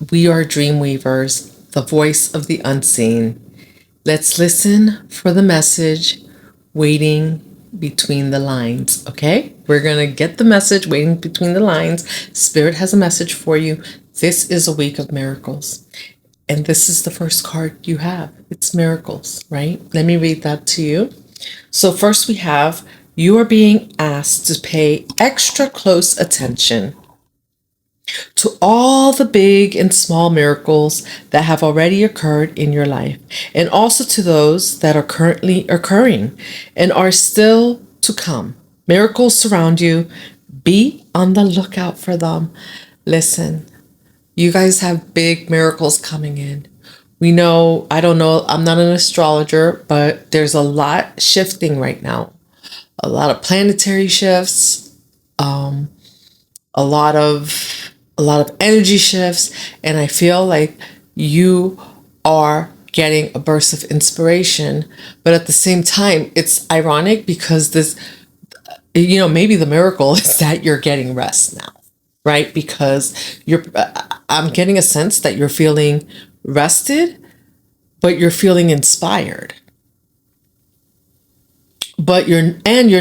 We are Dreamweavers, the voice of the unseen. Let's listen for the message waiting between the lines, okay? We're going to get the message waiting between the lines. Spirit has a message for you. This is a week of miracles. And this is the first card you have. It's miracles, right? Let me read that to you. So, first we have you are being asked to pay extra close attention to all the big and small miracles that have already occurred in your life, and also to those that are currently occurring and are still to come. Miracles surround you. Be on the lookout for them. Listen, you guys have big miracles coming in. We know, I don't know, I'm not an astrologer, but there's a lot shifting right now. A lot of planetary shifts, a lot of energy shifts, and I feel like you are getting a burst of inspiration. But at the same time, it's ironic because this, maybe the miracle is that you're getting rest now, right? Because I'm getting a sense that you're feeling rested, but you're feeling inspired. But you're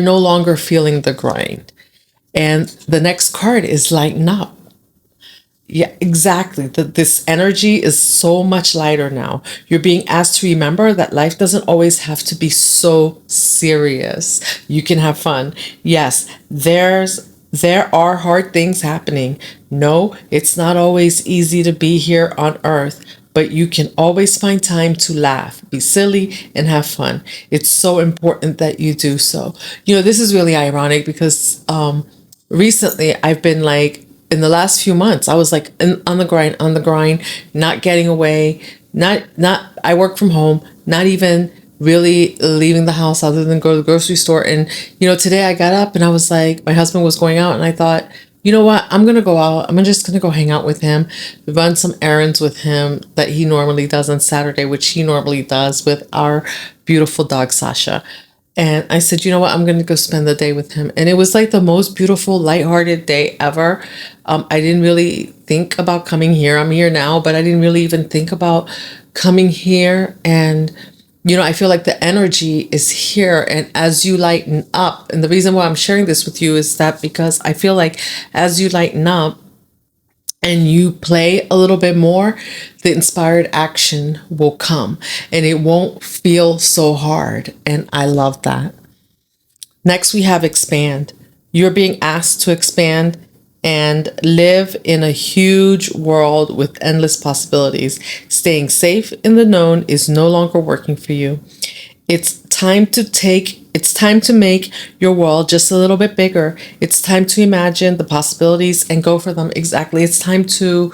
no longer feeling the grind. And the next card is lighten up. Yeah, exactly. This energy is so much lighter now. You're being asked to remember that life doesn't always have to be so serious. You can have fun. Yes, there are hard things happening. No, it's not always easy to be here on earth, but you can always find time to laugh, be silly, and have fun. It's so important that you do so. This is really ironic because recently I've been like, in the last few months, I was like on the grind, not getting away, not, I work from home, not even really leaving the house other than go to the grocery store. And, today I got up and I was like, my husband was going out and I thought, you know what, I'm going to go out. I'm just going to go hang out with him, run some errands with him that he normally does on Saturday, which he normally does with our beautiful dog, Sasha. And I said, you know what? I'm going to go spend the day with him. And it was like the most beautiful, lighthearted day ever. I didn't really think about coming here. I'm here now, but I didn't really even think about coming here. And, I feel like the energy is here. And as you lighten up, and the reason why I'm sharing this with you is that because I feel like as you lighten up, and you play a little bit more, the inspired action will come and it won't feel so hard. And I love that. Next, we have expand. You're being asked to expand and live in a huge world with endless possibilities. Staying safe in the known is no longer working for you. It's time to make your world just a little bit bigger. It's time to imagine the possibilities and go for them. Exactly. It's time to,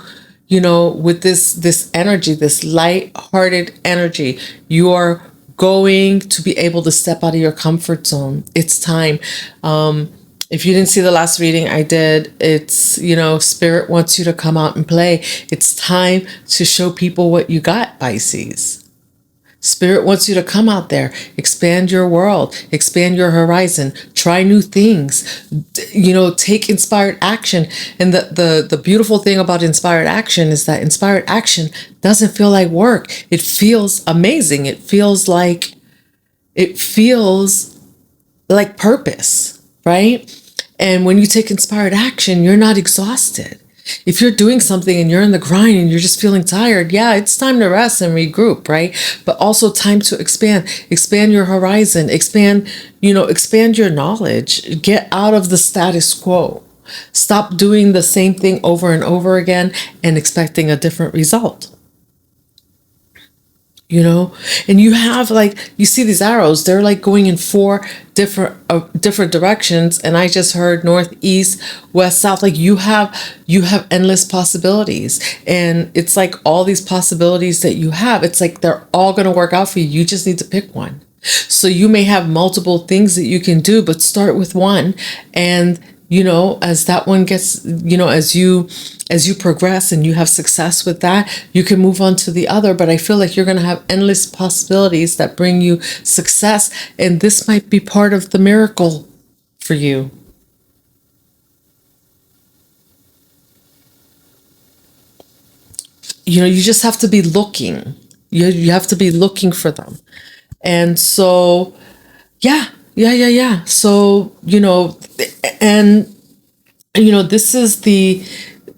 with this energy, this light-hearted energy, you are going to be able to step out of your comfort zone. It's time. If you didn't see the last reading I did, it's, Spirit wants you to come out and play. It's time to show people what you got, Pisces. Spirit wants you to come out there, expand your world, expand your horizon, try new things, take inspired action. And the beautiful thing about inspired action is that inspired action doesn't feel like work. It feels amazing. It feels like purpose, right? And when you take inspired action, you're not exhausted. If you're doing something and you're in the grind and you're just feeling tired, yeah, it's time to rest and regroup, right? But also time to expand your horizon, expand your knowledge, get out of the status quo. Stop doing the same thing over and over again and expecting a different result. And you have you see these arrows, they're like going in four different directions, and I just heard north, east, west, south. Like you have endless possibilities, and it's like all these possibilities that you have, it's like they're all going to work out for you. You just need to pick one. So you may have multiple things that you can do, but start with one. And as that one gets, as you progress and you have success with that, you can move on to the other. But I feel like you're going to have endless possibilities that bring you success. And this might be part of the miracle for you. you just have to be looking. You have to be looking for them. And so, yeah, yeah. So, and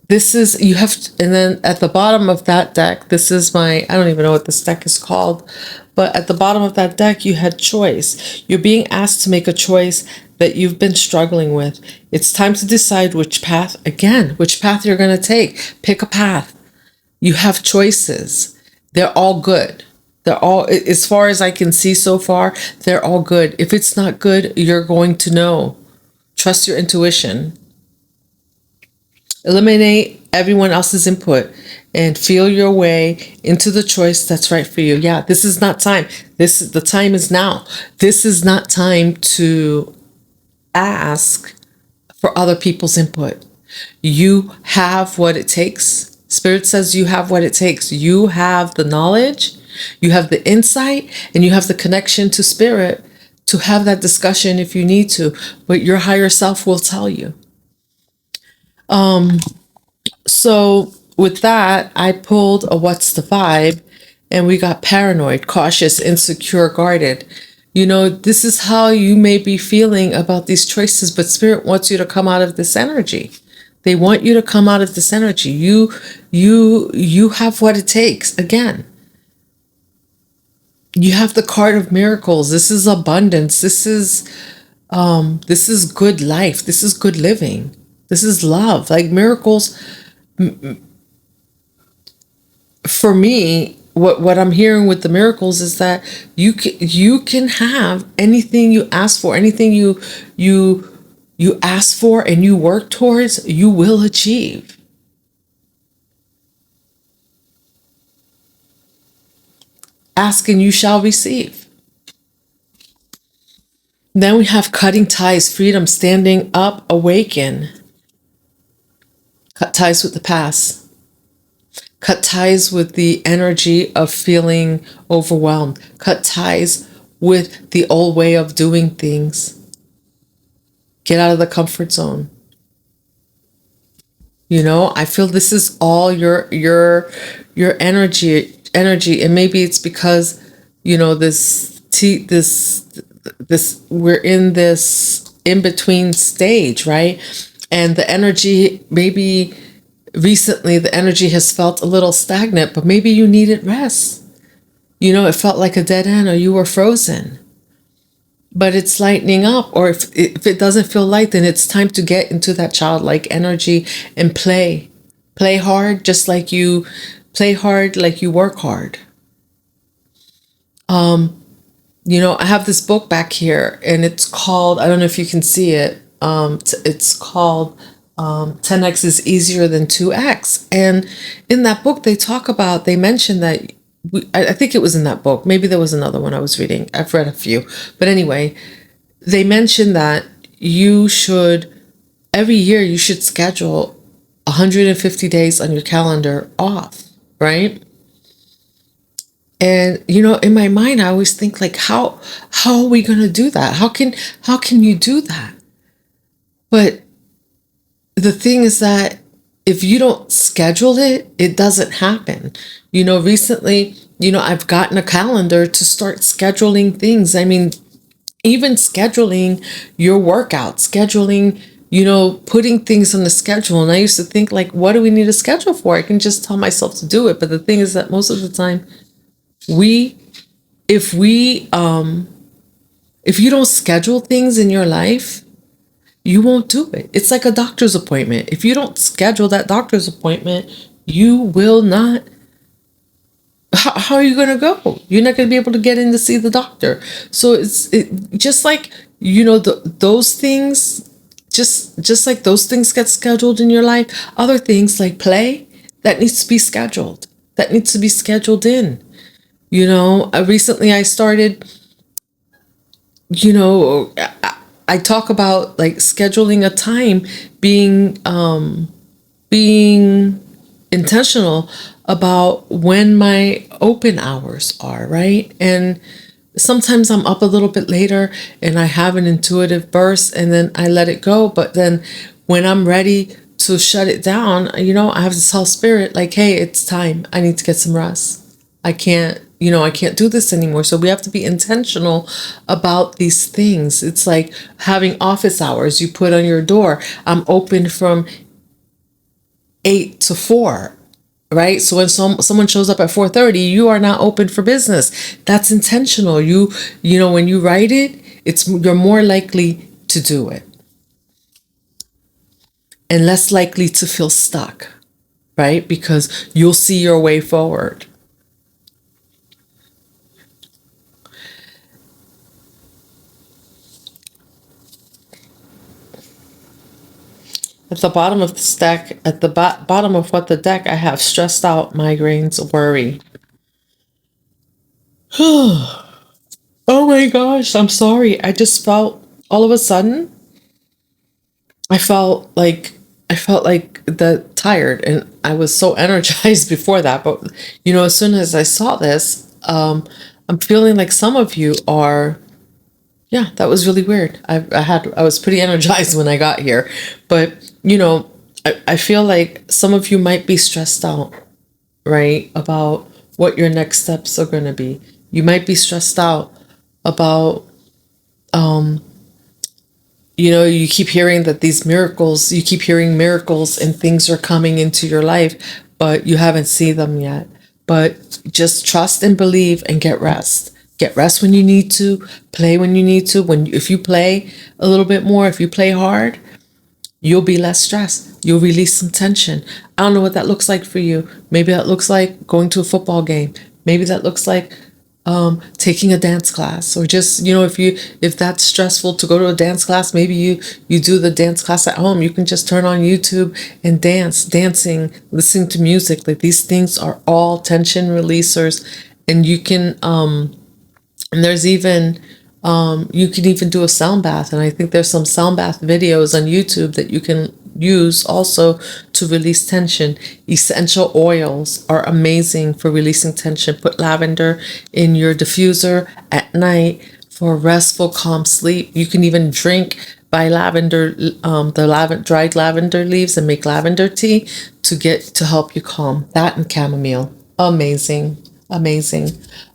this is you have and then at the bottom of that deck, this is my, I don't even know what this deck is called, but at the bottom of that deck you had choice. You're being asked to make a choice that you've been struggling with. It's time to decide which path you're going to take. Pick a path. You have choices. They're all good. They're all, as far as I can see so far, they're all good. If it's not good, you're going to know. Trust your intuition. Eliminate everyone else's input and feel your way into the choice that's right for you. Yeah, this is not time. The time is now. This is not time to ask for other people's input. You have what it takes. Spirit says you have what it takes. You have the knowledge, you have the insight, and you have the connection to spirit to have that discussion if you need to, but your higher self will tell you. So with that, I pulled a what's the vibe, and we got paranoid, cautious, insecure, guarded. This is how you may be feeling about these choices, but spirit wants you to come out of this energy. They want you to come out of this energy. You have what it takes. Again, you have the card of miracles. This is abundance. This is good life. This is good living. This is love. Like miracles. For me, what I'm hearing with the miracles is that you can have anything you ask for, anything you ask for and you work towards, you will achieve. Ask and you shall receive. Then we have cutting ties, freedom, standing up, awaken. Cut ties with the past. Cut ties with the energy of feeling overwhelmed. Cut ties with the old way of doing things. Get out of the comfort zone. I feel this is all your energy, and maybe it's because this we're in this in between stage, right? And the energy, maybe recently the energy has felt a little stagnant, but maybe you needed rest. It felt like a dead end, or you were frozen. But it's lightening up, or if it doesn't feel light, then it's time to get into that childlike energy and play hard, just like you play hard, like you work hard. I have this book back here, and it's called, I don't know if you can see it. It's called 10x is easier than 2x. And in that book, they mention that I think it was in that book. Maybe there was another one I was reading. I've read a few. But anyway, they mentioned that every year you should schedule 150 days on your calendar off, right? And, in my mind, I always think like, how are we going to do that? How can you do that? But the thing is that if you don't schedule it, it doesn't happen. Recently, I've gotten a calendar to start scheduling things. I mean, even scheduling your workouts, scheduling, putting things on the schedule. And I used to think like, what do we need a schedule for? I can just tell myself to do it. But the thing is that most of the time, if you don't schedule things in your life, you won't do it. It's like a doctor's appointment. If you don't schedule that doctor's appointment, you will not. How are you going to go? You're not going to be able to get in to see the doctor. So it's just like, those things, just like those things get scheduled in your life, other things like play, that needs to be scheduled. That needs to be scheduled in. Recently I started, I talk about like scheduling a time, being intentional about when my open hours are, right? And sometimes I'm up a little bit later and I have an intuitive burst and then I let it go. But then when I'm ready to shut it down, I have to tell spirit, like, hey, it's time. I need to get some rest. I can't, I can't do this anymore. So we have to be intentional about these things. It's like having office hours. You put on your door, I'm open from 8 to 4. Right? So when someone shows up at 4:30, you are not open for business. That's intentional. When you write it, you're more likely to do it and less likely to feel stuck, right? Because you'll see your way forward. At the bottom of the stack, at the bottom of what the deck, I have stressed out, migraines, worry. Oh my gosh, I'm sorry. I just felt all of a sudden, I felt like the tired, and I was so energized before that. But as soon as I saw this, I'm feeling like some of you are. Yeah, that was really weird. I was pretty energized when I got here, but I feel like some of you might be stressed out, right, about what your next steps are going to be. You might be stressed out about you keep hearing that you keep hearing miracles and things are coming into your life, but you haven't seen them yet. But just trust and believe and get rest. Get rest when you need to, play when you need to. If you play a little bit more, if you play hard, you'll be less stressed. You'll release some tension. I don't know what that looks like for you. Maybe that looks like going to a football game. Maybe that looks like taking a dance class, or just if that's stressful to go to a dance class, maybe you do the dance class at home. You can just turn on YouTube and dancing, listening to music. Like, these things are all tension releasers, and you can and there's even you can even do a sound bath, and I think there's some sound bath videos on YouTube that you can use also to release tension. Essential oils are amazing for releasing tension. Put lavender in your diffuser at night for restful, calm sleep. You can even drink by lavender, dried lavender leaves, and make lavender tea to help you calm. That and chamomile. Amazing. Amazing.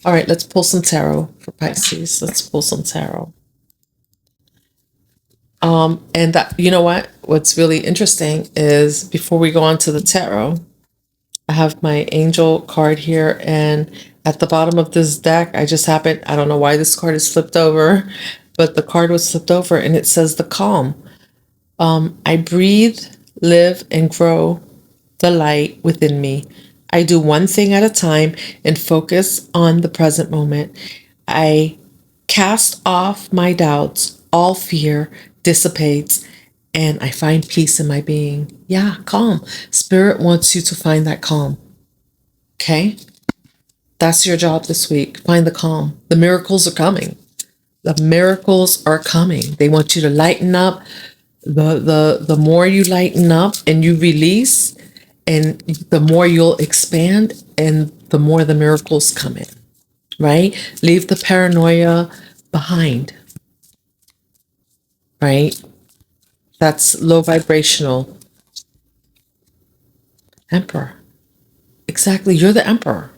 All right, let's pull some tarot for Pisces. Let's pull some tarot. And that, what's really interesting is, before we go on to the tarot, I have my angel card here, and at the bottom of this deck, I don't know why this card is flipped over, but the card was flipped over, and it says the calm. I breathe, live, and grow the light within me. I do one thing at a time and focus on the present moment. I cast off my doubts. All fear dissipates, and I find peace in my being. Yeah, calm. Spirit wants you to find that calm. Okay? That's your job this week. Find the calm. The miracles are coming. The miracles are coming. They want you to lighten up. The more you lighten up and you release, and the more you'll expand, and the more the miracles come in, right? Leave the paranoia behind, right? That's low vibrational. Emperor. Exactly. You're the emperor.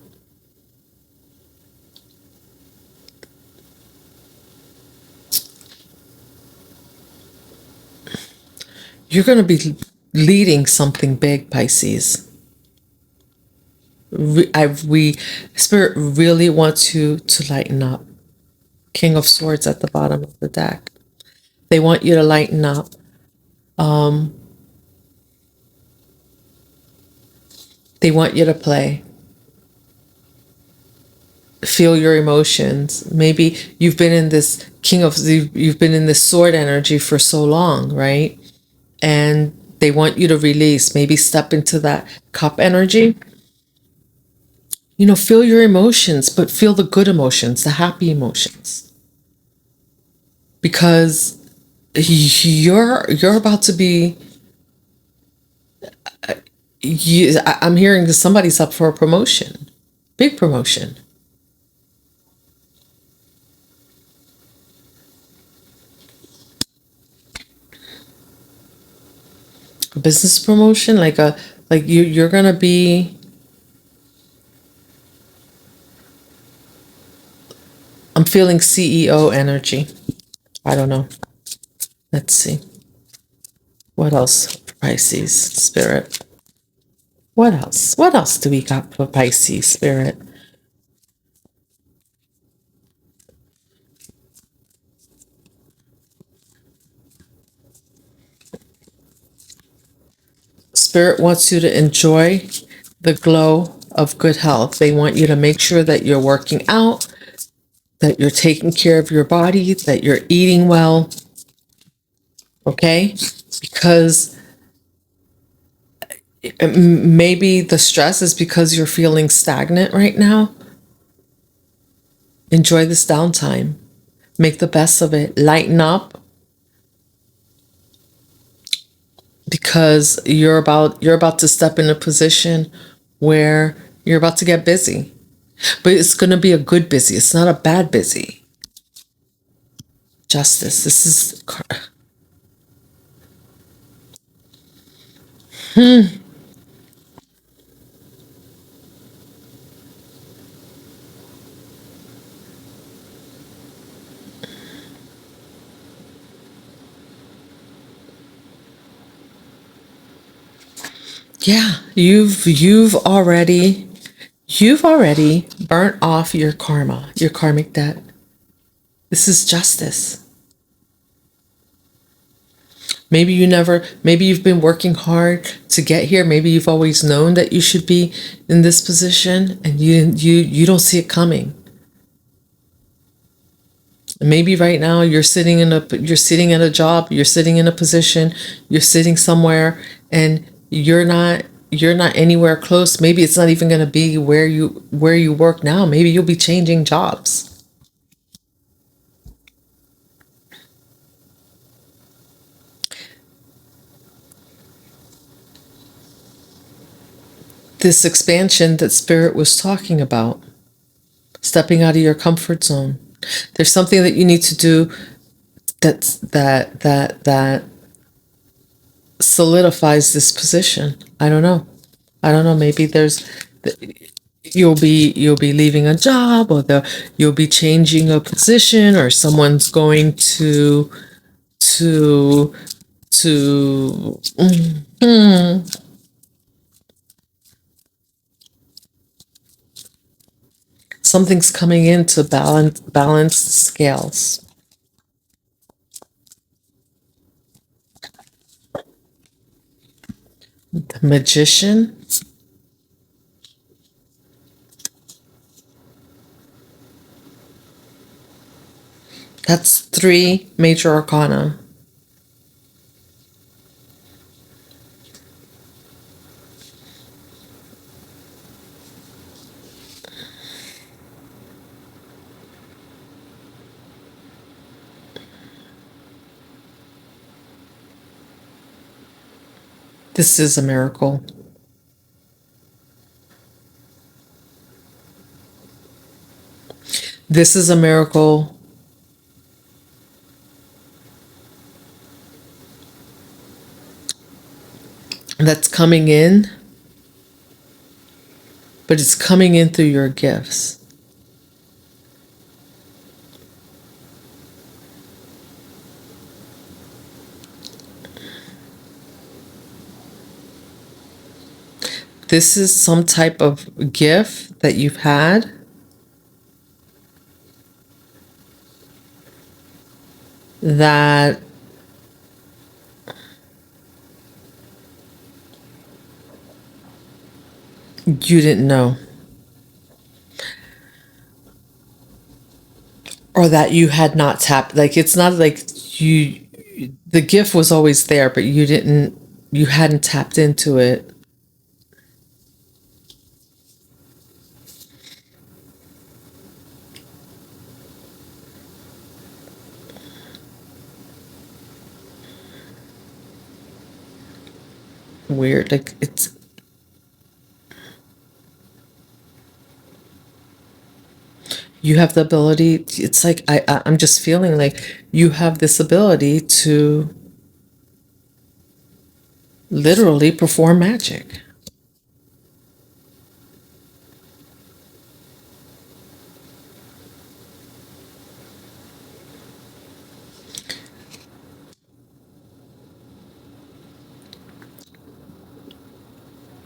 You're going to be leading something big, Pisces. Spirit really wants you to lighten up. King of Swords at the bottom of the deck. They want you to lighten up. They want you to play. Feel your emotions. Maybe you've been in this you've been in this sword energy for so long, right? And they want you to release. Maybe step into that cup energy. Feel your emotions, but feel the good emotions, the happy emotions. Because you're about to be I'm hearing that somebody's up for a promotion. Big promotion. A business promotion, like you're gonna be. I'm feeling CEO energy. I don't know. Let's see. What else for Pisces spirit? What else? What else do we got for Pisces spirit? Spirit wants you to enjoy the glow of good health. They want you to make sure that you're working out, that you're taking care of your body, that you're eating well. Okay? Because maybe the stress is because you're feeling stagnant right now. Enjoy this downtime. Make the best of it. Lighten up, because you're about to step in a position where you're about to get busy. But it's going to be a good busy. It's not a bad busy. Justice. This is yeah, you've already burnt off your karma, your karmic debt. This is justice. Maybe you've been working hard to get here. Maybe you've always known that you should be in this position and you don't see it coming. Maybe right now you're sitting at a job, you're sitting in a position, you're sitting somewhere, and you're not anywhere close. Maybe it's not even going to be where you work now. Maybe you'll be changing jobs. This expansion that Spirit was talking about, stepping out of your comfort zone. There's something that you need to do that solidifies this position. I don't know. Maybe you'll be leaving a job, or you'll be changing a position, or someone's going to something's coming in to balance the scales. The Magician. That's 3 major arcana. This is a miracle. This is a miracle. That's coming in, but it's coming in through your gifts. This is some type of gift that you've had that you didn't know, or that you had not tapped. Like, it's not like the gift was always there, but you hadn't tapped into it. Weird. Like, you have the ability. It's like I'm just feeling like you have this ability to literally perform magic.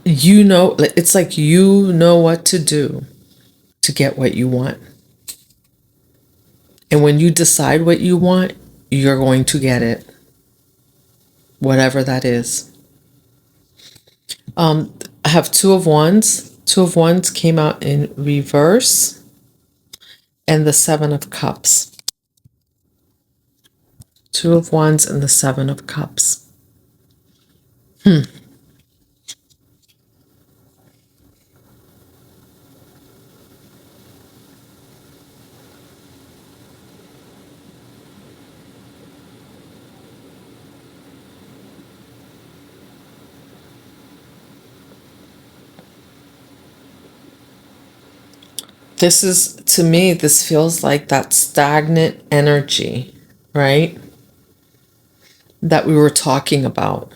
You know, it's like you know what to do to get what you want. And when you decide what you want, you're going to get it, whatever that is. I have Two of Wands. Two of Wands came out in reverse, and the Seven of Cups. Two of Wands and the Seven of Cups. This is, to me, this feels like that stagnant energy, right? That we were talking about.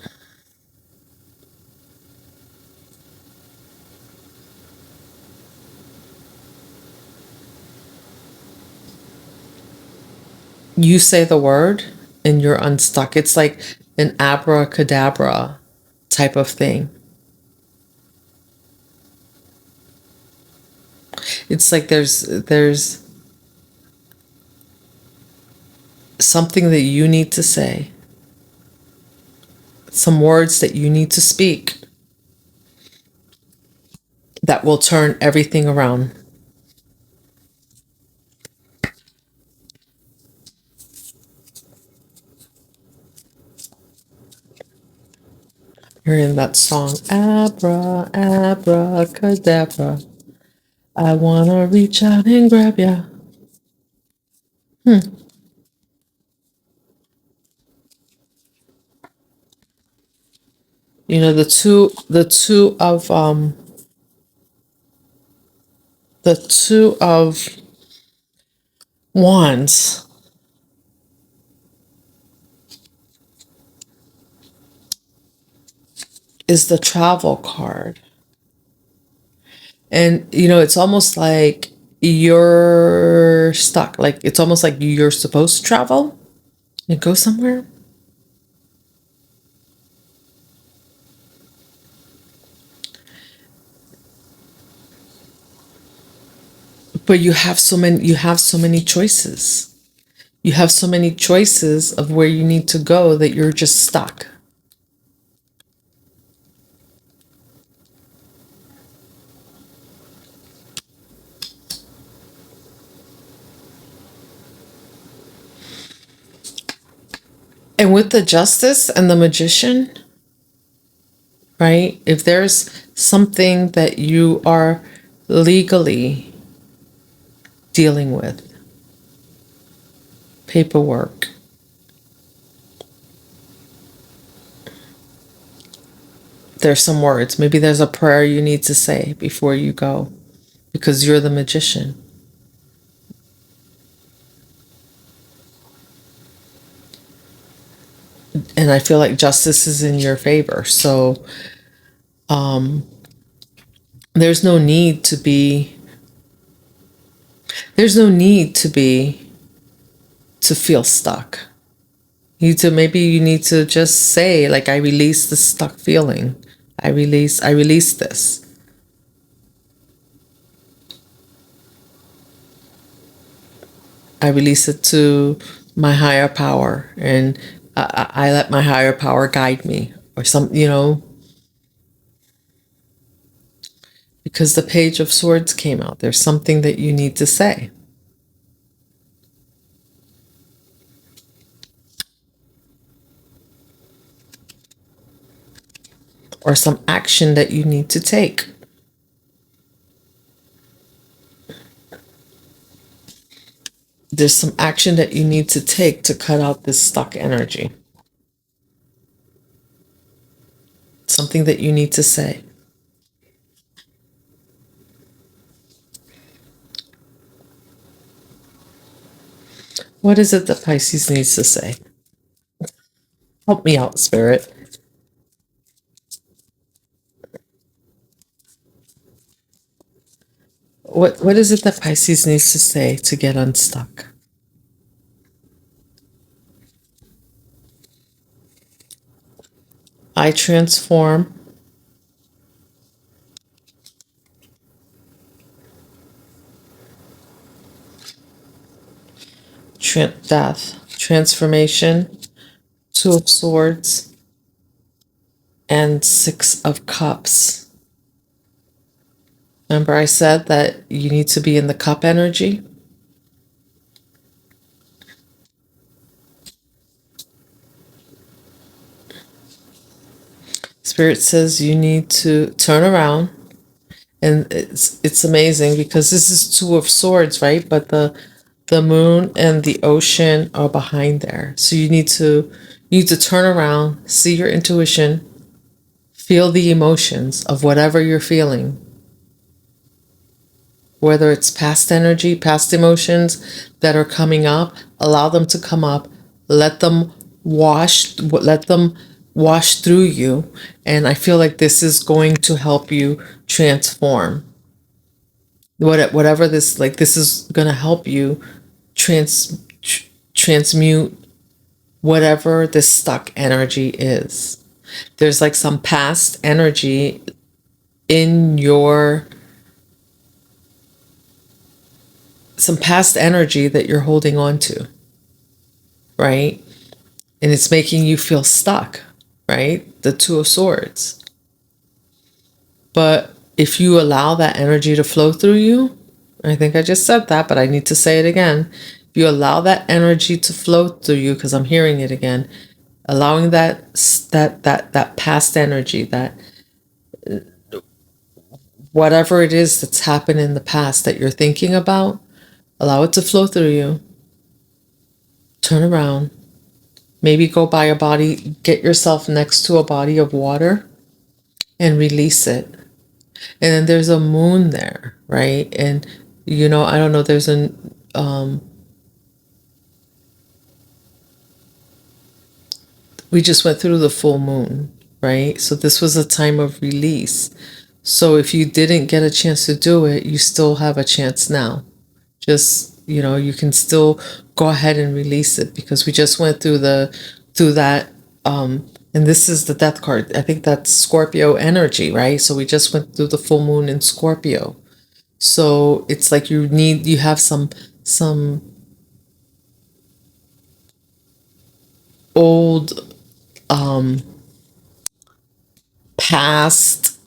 You say the word and you're unstuck. It's like an abracadabra type of thing. It's like there's something that you need to say, some words that you need to speak that will turn everything around. You're in that song, abracadabra. I wanna reach out and grab ya. You know, the Two of Wands is the travel card. And, you know, it's almost like you're stuck. Like, it's almost like you're supposed to travel and go somewhere. But you have so many choices. You have so many choices of where you need to go that you're just stuck. And with the Justice and the Magician, right? If there's something that you are legally dealing with, paperwork, there's some words. Maybe there's a prayer you need to say before you go because you're the magician. And I feel like justice is in your favor. So there's no need to be, there's no need to be, to feel stuck. Maybe you need to just say, like, I release the stuck feeling. I release this. I release it to my higher power, and I let my higher power guide me, or some, you know, because the Page of Swords came out. There's something that you need to say. Or some action that you need to take. There's some action that you need to take to cut out this stuck energy. Something that you need to say. What is it that Pisces needs to say? Help me out, Spirit. What is it that Pisces needs to say to get unstuck? I transform death, transformation, Two of Swords, and Six of Cups. Remember I said that you need to be in the cup energy? Spirit says you need to turn around. And it's amazing because this is Two of Swords, right? But the moon and the ocean are behind there. So you need to turn around, see your intuition, feel the emotions of whatever you're feeling. Whether it's past energy, past emotions that are coming up, allow them to come up, let them wash through you. And I feel like this is going to help you transform. Whatever this, like, this is going to help you transmute whatever this stuck energy is. There's like some past energy in your, some past energy that you're holding on to, right? And it's making you feel stuck, right? The Two of Swords. But if you allow that energy to flow through you, I think I just said that, but I need to say it again. If you allow that energy to flow through you, because I'm hearing it again, allowing that past energy, that whatever it is that's happened in the past that you're thinking about, allow it to flow through you. Turn around. Maybe go by a body, get yourself next to a body of water and release it. And then there's a moon there, right? And I don't know, there's an we just went through the full moon, right? So this was a time of release. So if you didn't get a chance to do it, you still have a chance now. Just, you can still go ahead and release it, because we just went through that and this is the death card. I think that's Scorpio energy, right? So we just went through the full moon in Scorpio. So it's like you have some old past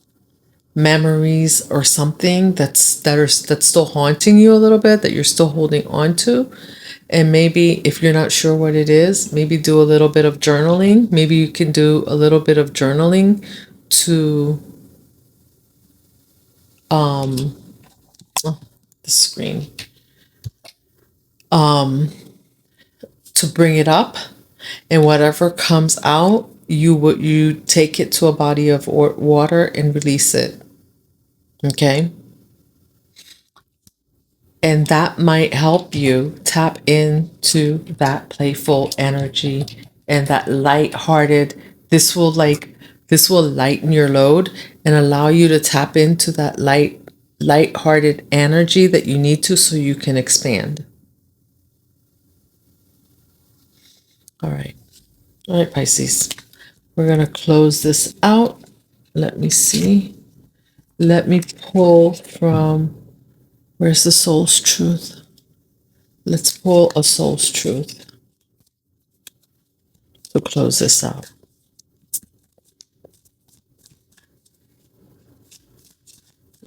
memories or something that's still haunting you a little bit, that you're still holding on to. And maybe if you're not sure what it is, maybe do a little bit of journaling. Maybe you can do a little bit of journaling to the screen to bring it up, and whatever comes out, you take it to a body of water and release it. Okay? And that might help you tap into that playful energy and that light-hearted. This will lighten your load and allow you to tap into that light-hearted energy that you need to, so you can expand. All right, Pisces. We're gonna close this out. Let me see. Let me pull from, where's the soul's truth? Let's pull a soul's truth to close this out.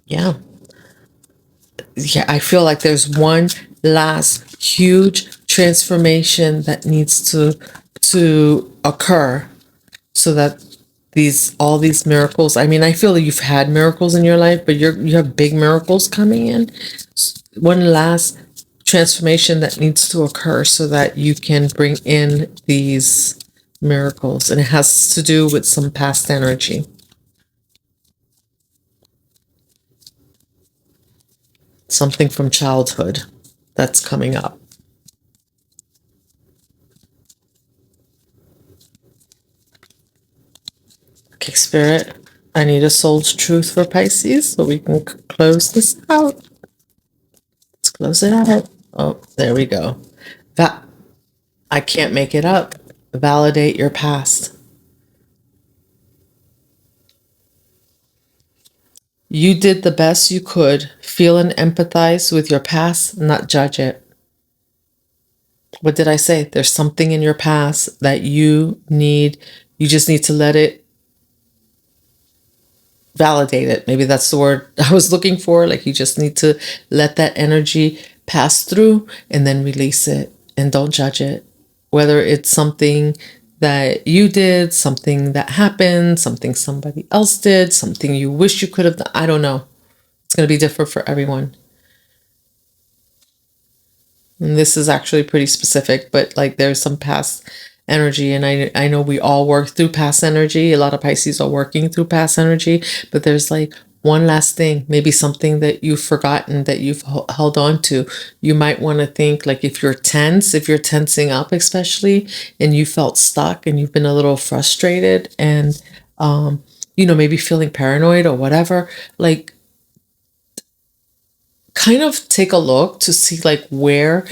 Yeah, I feel like there's one last huge transformation that needs to occur, so that all these miracles. I mean, I feel like you've had miracles in your life, but you have big miracles coming in. One last transformation that needs to occur so that you can bring in these miracles, and it has to do with some past energy, something from childhood that's coming up. Okay, Spirit, I need a soul's truth for Pisces so we can close this out. Close it out. Oh, there we go. That I can't make it up. Validate your past. You did the best you could. Feel and empathize with your past, not judge it. What did I say? There's something in your past that you just need to let it validate it. Maybe that's the word I was looking for. Like, you just need to let that energy pass through and then release it, and don't judge it. Whether it's something that you did, something that happened, something somebody else did, something you wish you could have done. I don't know. It's going to be different for everyone. And this is actually pretty specific, but like, there's some past energy, and I know we all work through past energy. A lot of Pisces are working through past energy, but there's like one last thing, maybe something that you've forgotten that you've held on to. You might want to think, like, if you're tensing up especially, and you felt stuck and you've been a little frustrated and maybe feeling paranoid or whatever, like, kind of take a look to see like where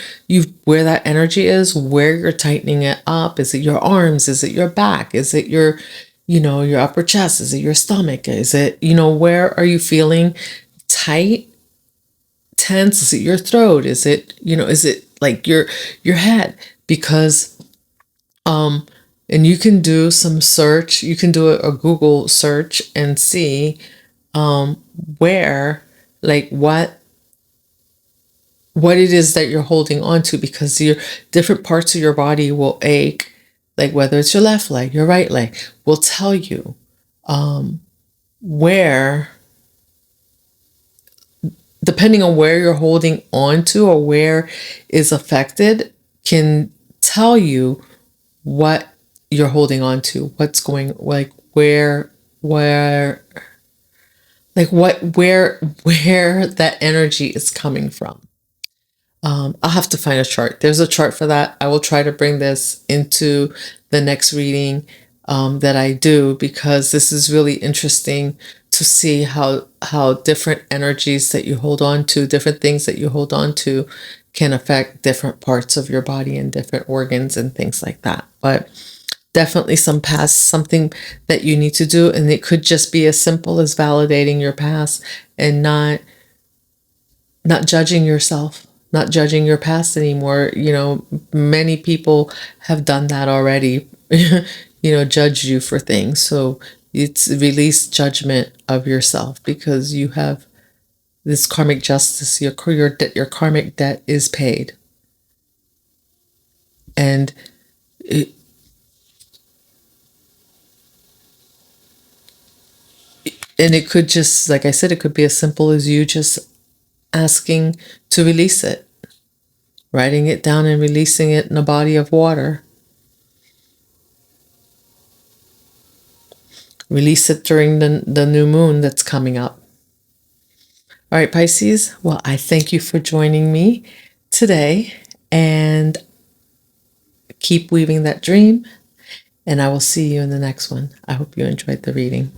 that energy is, where you're tightening it up. Is it your arms? Is it your back? Is it your your upper chest? Is it your stomach? Is it, where are you feeling tight, tense? Is it your throat? Is it, is it like your head? Because and you can do some search, you can do a Google search and see where, like, what it is that you're holding on to, because your different parts of your body will ache, like whether it's your left leg, your right leg, will tell you where, depending on where you're holding on to or where is affected, can tell you what you're holding on to, what's going, like like where that energy is coming from. I'll have to find a chart. There's a chart for that. I will try to bring this into the next reading that I do, because this is really interesting to see how different energies that you hold on to, different things that you hold on to, can affect different parts of your body and different organs and things like that. But definitely something that you need to do, and it could just be as simple as validating your past and not judging yourself, not judging your past anymore. Many people have done that already, judged you for things. So it's release judgment of yourself, because you have this karmic justice. Your karmic debt is paid. And it could just, like I said, it could be as simple as you just asking to release it, writing it down and releasing it in a body of water. Release it during the new moon that's coming up. All right, Pisces. Well, I thank you for joining me today, and keep weaving that dream. And I will see you in the next one. I hope you enjoyed the reading.